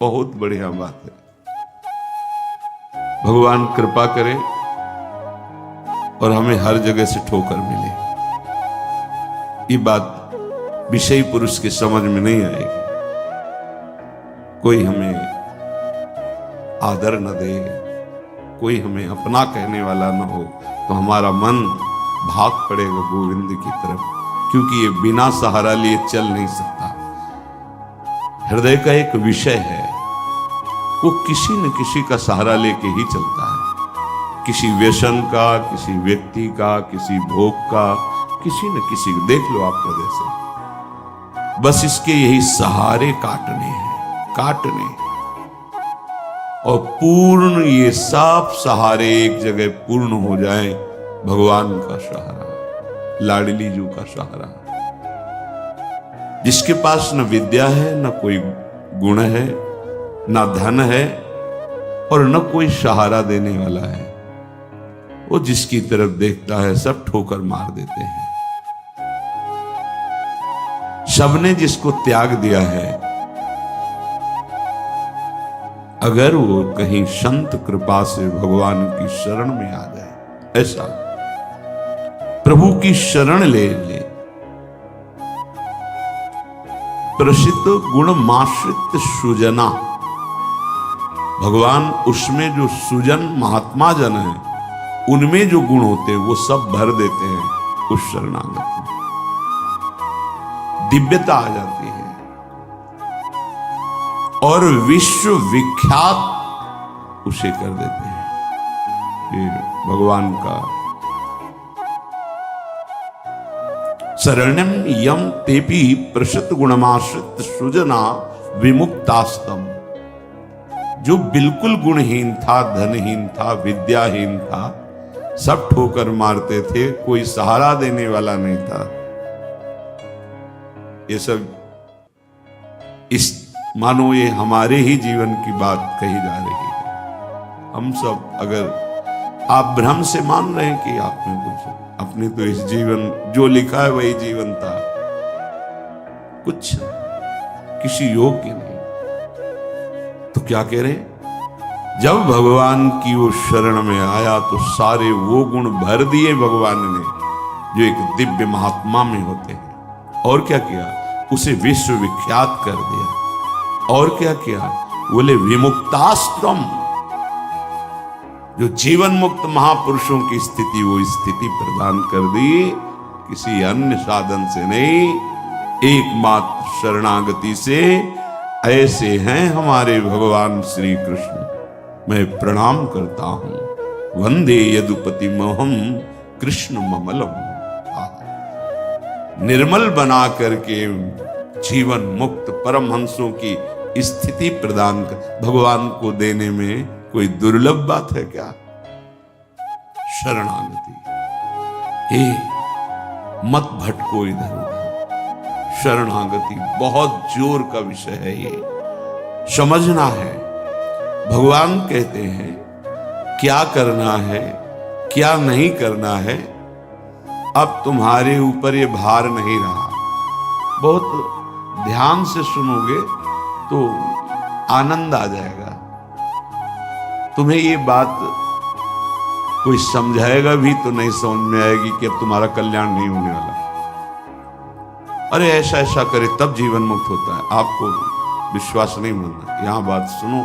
बहुत बढ़िया बात है। भगवान कृपा करे और हमें हर जगह से ठोकर मिले। ये बात विषयी पुरुष की समझ में नहीं आएगी। कोई हमें आदर न दे, कोई हमें अपना कहने वाला न हो, तो हमारा मन भाग पड़ेगा गोविंद की तरफ, क्योंकि ये बिना सहारा लिए चल नहीं सकता। हृदय का एक विषय है, वो किसी न किसी का सहारा लेके ही चलता है। किसी व्यसन का, किसी व्यक्ति का, किसी भोग का, किसी न किसी को देख लो आप हृदय से। बस इसके यही सहारे काटने हैं, काटने। और पूर्ण ये सब सहारे एक जगह पूर्ण हो जाए, भगवान का सहारा, लाडली जू का सहारा। जिसके पास न विद्या है, न कोई गुण है, न धन है और न कोई सहारा देने वाला है, वो जिसकी तरफ देखता है सब ठोकर मार देते हैं। सबने जिसको त्याग दिया है, अगर वो कहीं संत कृपा से भगवान की शरण में आ जाए, ऐसा प्रभु की शरण ले ले, प्रसिद्ध गुण माश्रित सुजना, भगवान उसमें जो सुजन महात्मा जन है, उनमें जो गुण होते हैं वो सब भर देते हैं उस शरणागत में। दिव्यता आ जाती है और विश्व विख्यात उसे कर देते हैं। फिर भगवान का शरणम यम तेपी प्रसिद्ध गुणमाश्रित सुजना विमुक्तास्तम। जो बिल्कुल गुणहीन था, धनहीन था, विद्याहीन था, सब ठोकर मारते थे, कोई सहारा देने वाला नहीं था। ये सब इस मानो ये हमारे ही जीवन की बात कही जा रही है। हम सब, अगर आप भ्रम से मान रहे हैं कि आप में कुछ, अपने तो इस जीवन जो लिखा है वही जीवन था, कुछ किसी योग्य नहीं, तो क्या कह रहे हैं? जब भगवान की वो शरण में आया तो सारे वो गुण भर दिए भगवान ने जो एक दिव्य महात्मा में होते हैं। और क्या किया? उसे विश्व विख्यात कर दिया। और क्या किया? बोले विमुक्तास्त्रम, जो जीवन मुक्त महापुरुषों की स्थिति, वो स्थिति प्रदान कर दी, किसी अन्य साधन से नहीं, एकमात्र शरणागति से। ऐसे हैं हमारे भगवान श्री कृष्ण। मैं प्रणाम करता हूं। वंदे यदुपति मोहम कृष्ण ममलम। निर्मल बना करके जीवन मुक्त परमहंसों की स्थिति प्रदान कर भगवान को देने में कोई दुर्लभ बात है क्या? शरणागति। हे मत भटको इधर उधर। शरणागति बहुत जोर का विषय है, ये समझना है। भगवान कहते हैं क्या करना है, क्या नहीं करना है, अब तुम्हारे ऊपर ये भार नहीं रहा। बहुत ध्यान से सुनोगे तो आनंद आ जाएगा। तुम्हें ये बात कोई समझाएगा भी तो नहीं समझ में आएगी कि अब तुम्हारा कल्याण नहीं होने वाला। अरे ऐसा ऐसा करे तब जीवन मुक्त होता है। आपको विश्वास नहीं मानना, यहां बात सुनो,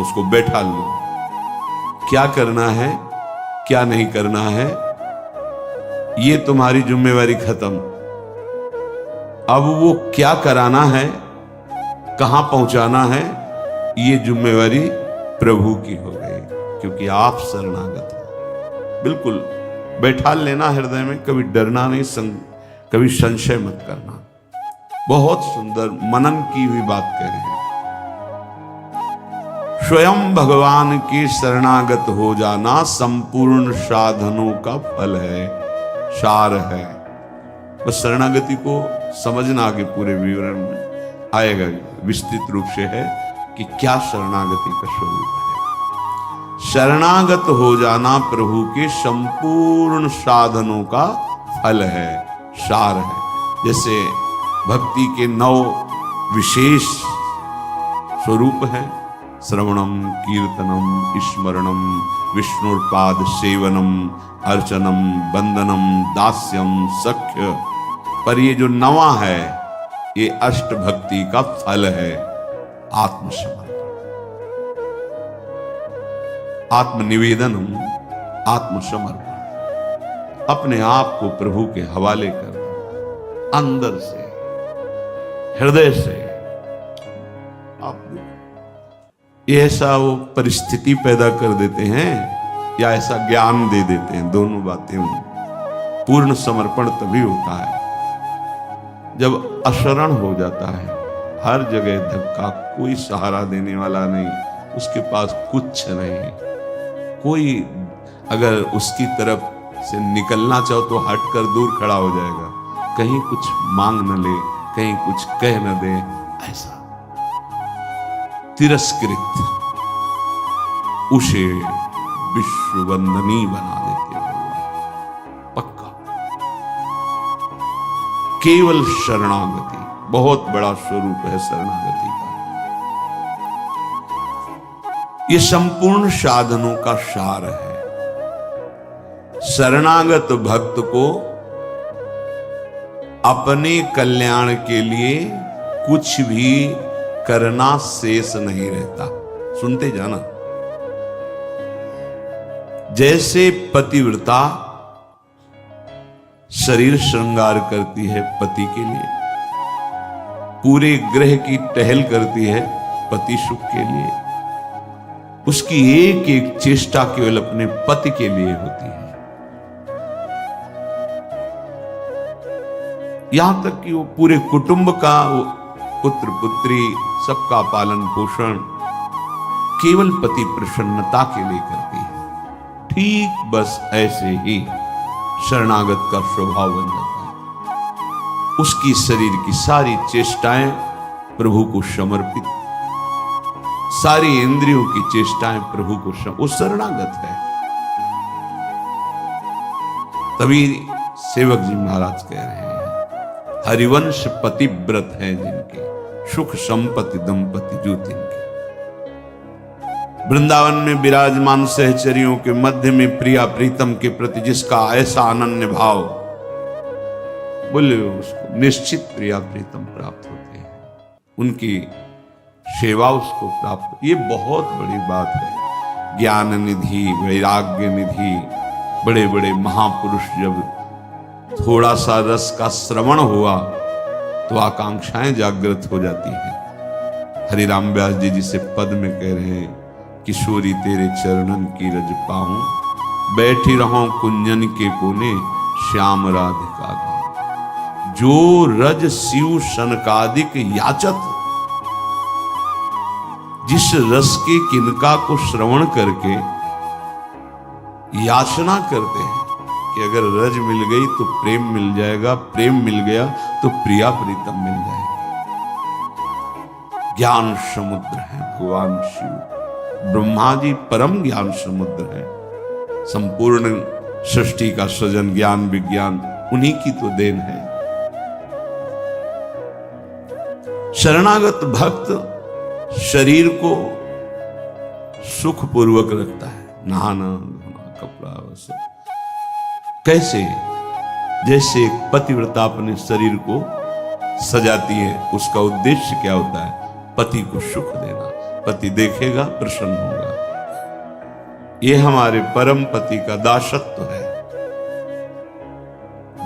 उसको बैठा लो। क्या करना है, क्या नहीं करना है, ये तुम्हारी जिम्मेवारी खत्म। अब वो क्या कराना है, कहां पहुंचाना है, ये जिम्मेवारी प्रभु की हो गई, क्योंकि आप शरणागत हो। बिल्कुल बैठा लेना हृदय में, कभी डरना नहीं, कभी संशय मत करना। बहुत सुंदर मनन की हुई बात कह रहे हैं। स्वयं भगवान की शरणागत हो जाना संपूर्ण साधनों का फल है, सार है। बस शरणागति को समझना, आगे पूरे विवरण में आएगा, विस्तृत रूप से है कि क्या शरणागति का स्वरूप है। शरणागत हो जाना प्रभु के संपूर्ण साधनों का फल है, सार है। जैसे भक्ति के 9 विशेष स्वरूप है श्रवणम कीर्तनम स्मरणम विष्णुपाद सेवनम अर्चनम वंदनम दास्यम सख्य। पर ये जो नवा है ये अष्ट भक्ति का फल है आत्मसमर्पण, आत्मनिवेदनम, आत्मसमर्पण, अपने आप को प्रभु के हवाले करना अंदर से, हृदय से। आप ये ऐसा वो परिस्थिति पैदा कर देते हैं या ऐसा ज्ञान दे देते हैं, दोनों बातें। पूर्ण समर्पण तभी होता है जब अशरण हो जाता है, हर जगह धक्का, कोई सहारा देने वाला नहीं, उसके पास कुछ नहीं, कोई अगर उसकी तरफ से निकलना चाहो तो हटकर दूर खड़ा हो जाएगा, कहीं कुछ मांग न ले, कहीं कुछ कह न दे, ऐसा तिरस्कृत उसे विश्ववंदनी बना देते भगवान। पक्का केवल शरणागति बहुत बड़ा स्वरूप है शरणागति का। ये संपूर्ण साधनों का सार है। शरणागत भक्त को अपने कल्याण के लिए कुछ भी करना शेष नहीं रहता। सुनते जाना, जैसे पतिव्रता शरीर श्रृंगार करती है पति के लिए, पूरे ग्रह की टहल करती है पति सुख के लिए, उसकी एक एक चेष्टा केवल अपने पति के लिए होती है। यहां तक कि वो पूरे कुटुंब का, वो पुत्र पुत्री सबका पालन पोषण केवल पति प्रसन्नता के लिए करती है। ठीक बस ऐसे ही शरणागत का स्वभाव बन जाता है। उसकी शरीर की सारी चेष्टाएं प्रभु को समर्पित, सारी इंद्रियों की चेष्टाएं प्रभु को वो शरणागत है। तभी सेवक जी महाराज कह रहे हैं, हरिवंश पतिव्रत है जिनके, सुख संपत्ति दंपति जो तिनके। वृंदावन में विराजमान सहचरियों के मध्य में प्रिया प्रीतम के प्रति जिसका ऐसा अनन्य भाव, बोले उसको निश्चित प्रिया प्रीतम प्राप्त होते हैं, उनकी सेवा उसको प्राप्त। ये बहुत बड़ी बात है। ज्ञान निधि, वैराग्य निधि, बड़े बड़े महापुरुष जब थोड़ा सा रस का श्रवण हुआ तो आकांक्षाएं जागृत हो जाती हैं। हरिराम व्यास जी जिसे पद में कह रहे हैं, किशोरी तेरे चरणन की रज पाऊं, बैठी रहूं कुंजन के कोने, श्याम राधिका गाऊं। जो रज शिव सनकादिक याचत, जिस रस के किनका को श्रवण करके याचना करते हैं कि अगर रज मिल गई तो प्रेम मिल जाएगा, प्रेम मिल गया तो प्रिया प्रीतम मिल जाएगी। ज्ञान समुद्र है भगवान शिव, ब्रह्मा जी परम ज्ञान समुद्र है। संपूर्ण सृष्टि का सृजन, ज्ञान विज्ञान उन्हीं की तो देन है। शरणागत भक्त शरीर को सुखपूर्वक रखता है, नहाना धोना कपड़ा वैसे। कैसे? जैसे एक पतिव्रता अपने शरीर को सजाती है, उसका उद्देश्य क्या होता है? पति को सुख देना। पति देखेगा प्रसन्न होगा। ये हमारे परम पति का दासत्व है।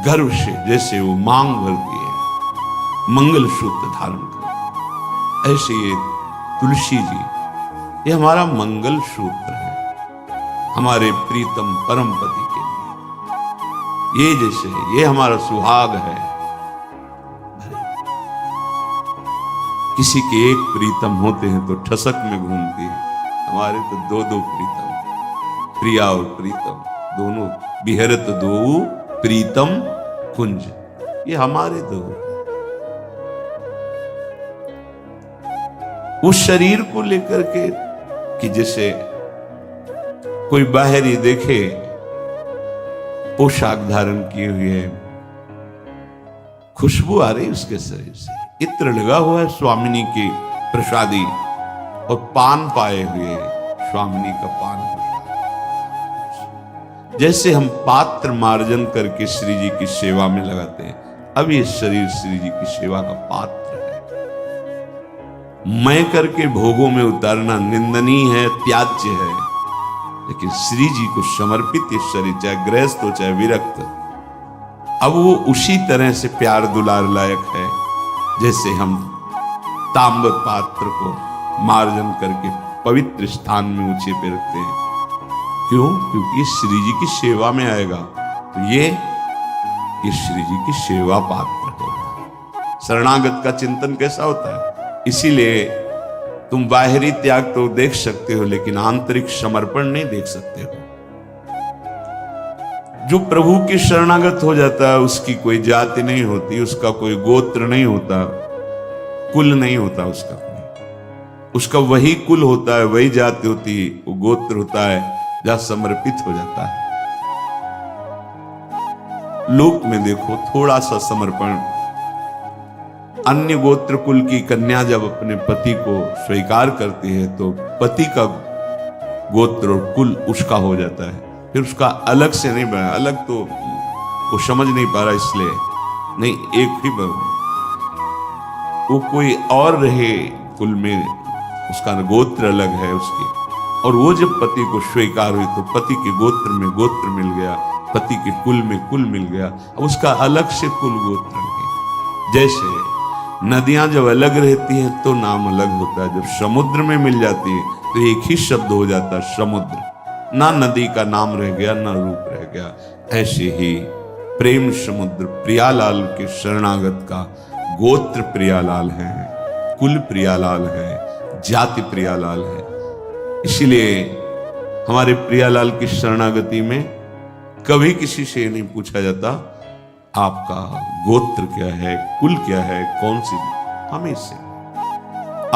गर्व से जैसे वो मांग भरती है, मंगल सूत्र धारण कर, ऐसे ये तुलसी जी, ये हमारा मंगल सूत्र है हमारे प्रीतम परम पति के लिए। ये जैसे ये हमारा सुहाग है। किसी के एक प्रीतम होते हैं तो ठसक में घूमती है, हमारे तो दो दो प्रीतम, प्रिया और प्रीतम दोनों, बिहरत दो प्रीतम कुंज, ये हमारे दो। उस शरीर को लेकर के कि जैसे कोई बाहरी देखे पोशाक धारण किए हुए, खुशबू आ रही उसके शरीर से, इत्र लगा हुआ है स्वामिनी की प्रसादी, और पान पाए हुए स्वामिनी का पान हो जाए। जैसे हम पात्र मार्जन करके श्री जी की सेवा में लगाते हैं, अब ये शरीर श्री जी की सेवा का पात्र है। मैं करके भोगों में उतारना निंदनीय है, त्याज्य है, लेकिन श्री जी को समर्पित ये शरीर, चाहे गृहस्थ हो चाहे विरक्त, अब वो उसी तरह से प्यार दुलार लायक है जैसे हम ताम्र पात्र को मार्जन करके पवित्र स्थान में ऊंचे पे रखते हैं। क्यों? क्योंकि श्री जी की सेवा में आएगा, तो ये श्री जी की सेवा पात्र होगा। शरणागत का चिंतन कैसा होता है? इसीलिए तुम बाहरी त्याग तो देख सकते हो, लेकिन आंतरिक समर्पण नहीं देख सकते हो। जो प्रभु के शरणागत हो जाता है, उसकी कोई जाति नहीं होती, उसका कोई गोत्र नहीं होता, कुल नहीं होता उसका वही कुल होता है, वही जाति होती है, वो गोत्र होता है जहां समर्पित हो जाता है। लोक में देखो थोड़ा सा समर्पण, अन्य गोत्र कुल की कन्या जब अपने पति को स्वीकार करती है तो पति का गोत्र और कुल उसका हो जाता है, फिर उसका अलग से नहीं बना। अलग तो वो समझ नहीं पा रहा, इसलिए नहीं, एक ही वो कोई और रहे कुल में, उसका गोत्र अलग है उसकी, और वो जब पति को स्वीकार हुई तो पति के गोत्र में गोत्र मिल गया, पति के कुल में कुल मिल गया, अब उसका अलग से कुल गोत्र नहीं। जैसे नदियां जब अलग रहती हैं तो नाम अलग होता है, जब समुद्र में मिल जाती है तो एक ही शब्द हो जाता है समुद्र, ना नदी का नाम रह गया ना रूप रह गया। ऐसे ही प्रेम समुद्र प्रियालाल के शरणागत का गोत्र प्रियालाल है, कुल प्रियालाल है, जाति प्रियालाल है। इसलिए हमारे प्रियालाल की शरणागति में कभी किसी से नहीं पूछा जाता आपका गोत्र क्या है, कुल क्या है, कौन सी, हमेशा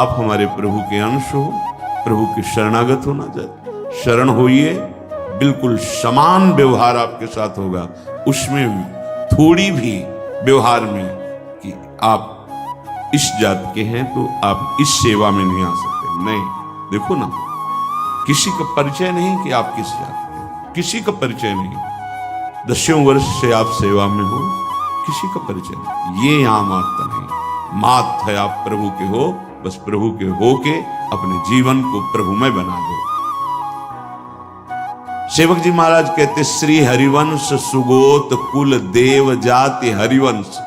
आप हमारे प्रभु के अंश हो, प्रभु के शरणागत होना चाहिए। शरण होइए, बिल्कुल समान व्यवहार आपके साथ होगा, उसमें थोड़ी भी व्यवहार में कि आप इस जात के हैं तो आप इस सेवा में नहीं आ सकते, नहीं। देखो ना, किसी का परिचय नहीं कि आप किस जात के, किसी का परिचय नहीं। 10 वर्ष से आप सेवा में हो, किसी का परिचय नहीं। ये यहां मात नहीं, मात है आप प्रभु के हो, बस प्रभु के हो के अपने जीवन को प्रभुमय बना दो। सेवक जी महाराज कहते, श्री हरिवंश सुगोत कुल देव जाति हरिवंश।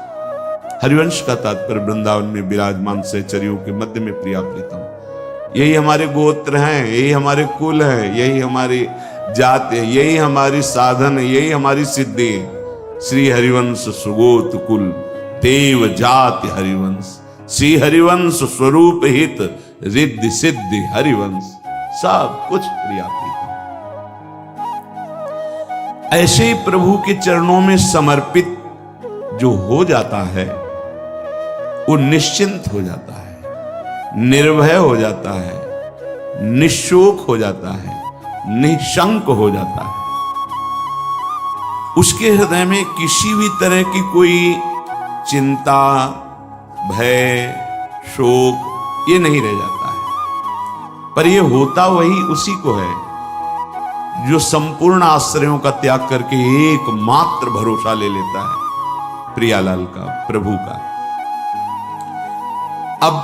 हरिवंश का तात्पर्य वृंदावन में विराजमान सहचरियों के मध्य में प्रिया प्रीतम, यही हमारे गोत्र हैं, यही हमारे कुल है, यही हमारी जाति है, यही हमारी साधन है, यही हमारी सिद्धि है। श्री हरिवंश सुगोत कुल देव जाति हरिवंश, श्री हरिवंश स्वरूप हित रिद्धि सिद्धि हरिवंश, सब कुछ प्रिया प्रीतम। ऐसे ही प्रभु के चरणों में समर्पित जो हो जाता है वो निश्चिंत हो जाता है, निर्भय हो जाता है, निशोक हो जाता है, निशंक हो जाता है। उसके हृदय में किसी भी तरह की कोई चिंता, भय, शोक ये नहीं रह जाता है। पर ये होता वही उसी को है जो संपूर्ण आश्रयों का त्याग करके एकमात्र भरोसा ले लेता है प्रियालाल का, प्रभु का। अब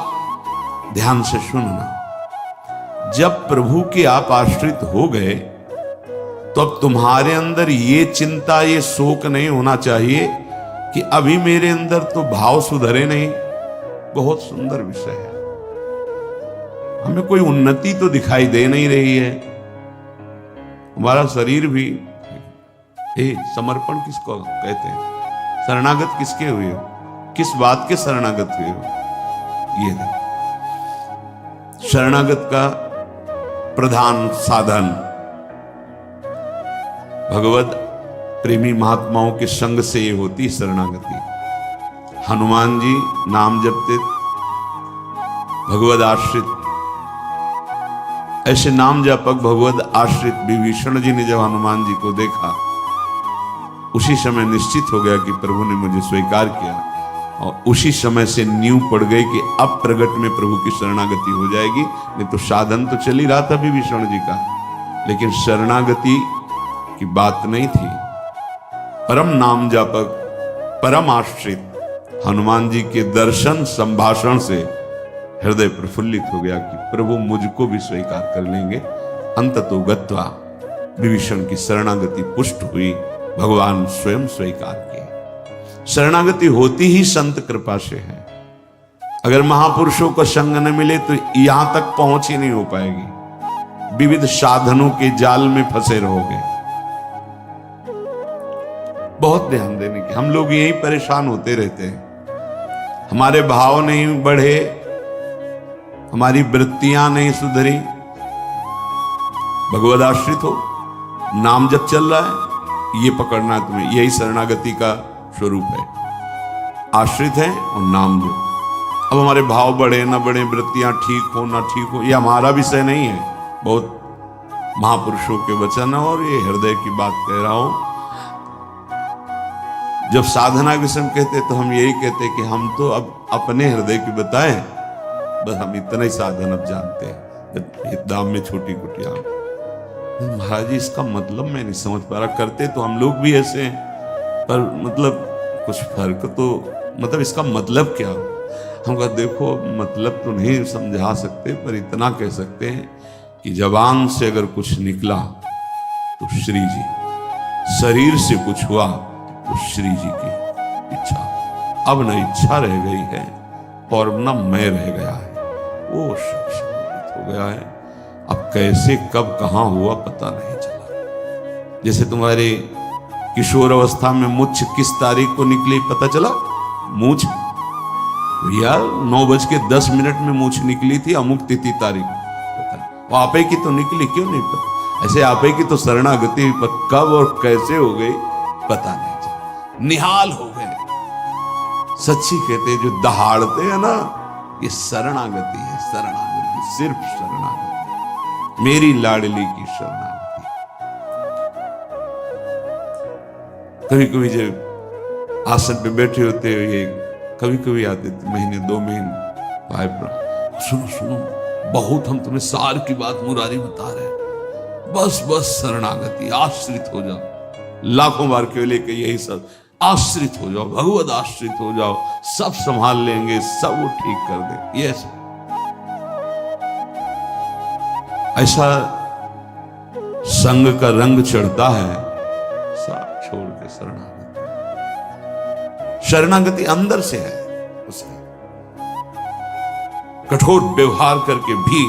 ध्यान से सुनना, जब प्रभु के आप आश्रित हो गए तो अब तुम्हारे अंदर ये चिंता, ये शोक नहीं होना चाहिए कि अभी मेरे अंदर तो भाव सुधरे नहीं। बहुत सुंदर विषय है, हमें कोई उन्नति तो दिखाई दे नहीं रही है, हमारा शरीर भी। समर्पण किसको कहते हैं? शरणागत किसके हुए हो? किस बात के शरणागत हुए हो? ये शरणागत का प्रधान साधन भगवत प्रेमी महात्माओं के संग से ये होती शरणागति। हनुमान जी नाम जपते, भगवत आश्रित, ऐसे नाम जापक भगवत आश्रित विभीषण जी ने जब हनुमान जी को देखा, उसी समय निश्चित हो गया कि प्रभु ने मुझे स्वीकार किया। और उसी समय से नींव पड़ गई कि अब प्रगट में प्रभु की शरणागति हो जाएगी। नहीं तो साधन तो चल ही रहा था विभीषण जी का, लेकिन शरणागति की बात नहीं थी। परम नाम जापक, परम आश्रित हनुमान जी के दर्शन संभाषण से हृदय प्रफुल्लित हो गया कि प्रभु मुझको भी स्वीकार कर लेंगे। अंततो गत्वा विभीषण की शरणागति पुष्ट हुई, भगवान स्वयं स्वीकार किए। शरणागति होती ही संत कृपा से है। अगर महापुरुषों का संग न मिले तो यहां तक पहुंच ही नहीं हो पाएगी, विविध साधनों के जाल में फंसे रहोगे। बहुत ध्यान देने की, हम लोग यही परेशान होते रहते हैं। हमारे भाव नहीं बढ़े, हमारी वृत्तियां नहीं सुधरी। भगवद आश्रित हो, नाम जब चल रहा है ये पकड़ना है तुम्हें, यही शरणागति का स्वरूप है। आश्रित है और नाम जो। अब हमारे भाव बढ़े ना बढ़े, वृत्तियां ठीक हो ना ठीक हो, ये हमारा विषय नहीं है। बहुत महापुरुषों के वचन और ये हृदय की बात कह रहा हूं। जब साधना के समय कहते तो हम यही कहते कि हम तो अब अपने हृदय की बताएं, बस हम इतना ही साधन अब जानते हैं। दाम में छोटी कुटिया, महाराज जी इसका मतलब मैं नहीं समझ पा रहा। करते तो हम लोग भी ऐसे हैं, पर मतलब कुछ फर्क तो, मतलब इसका मतलब क्या? हम कहा देखो मतलब तो नहीं समझा सकते, पर इतना कह सकते हैं कि जबान से अगर कुछ निकला तो श्री जी, शरीर से कुछ हुआ तो श्री जी की इच्छा। अब न इच्छा रह गई है और न मैं रह गया है, वो सब समाप्त हो गया है। अब कैसे कब कहां हुआ पता नहीं चला। जैसे तुम्हारे किशोर अवस्था में मूछ किस तारीख को निकली पता चला? मूछ भैया 9:10 में मूछ निकली थी, अमुक तिथि तारीख पता। वो आपे की तो निकली, क्यों नहीं पता? ऐसे आपे की तो शरणागति कब और कैसे हो गई पता नहीं चला। निहाल हो गए। सच्ची कहते जो दहाड़ते हैं ना, ये शरणागति है। शरणागति, सिर्फ शरणागति, मेरी लाडली की शरणागति। कभी कभी जब आसन पे बैठे होते ये कभी कभी आते थे, महीने 2 महीने भाई सुनो सुनो, बहुत हम तुम्हें सार की बात मुरारी बता रहे हैं, बस बस शरणागति, आश्रित हो जाओ। लाखों बार केवल लेके यही सब, आश्रित हो जाओ, भगवद आश्रित हो जाओ, सब संभाल लेंगे, सब वो ठीक कर दे। ये ऐसा संग का रंग चढ़ता है, सब छोड़ के शरणागति। शरणागति अंदर से है। उसके कठोर व्यवहार करके भी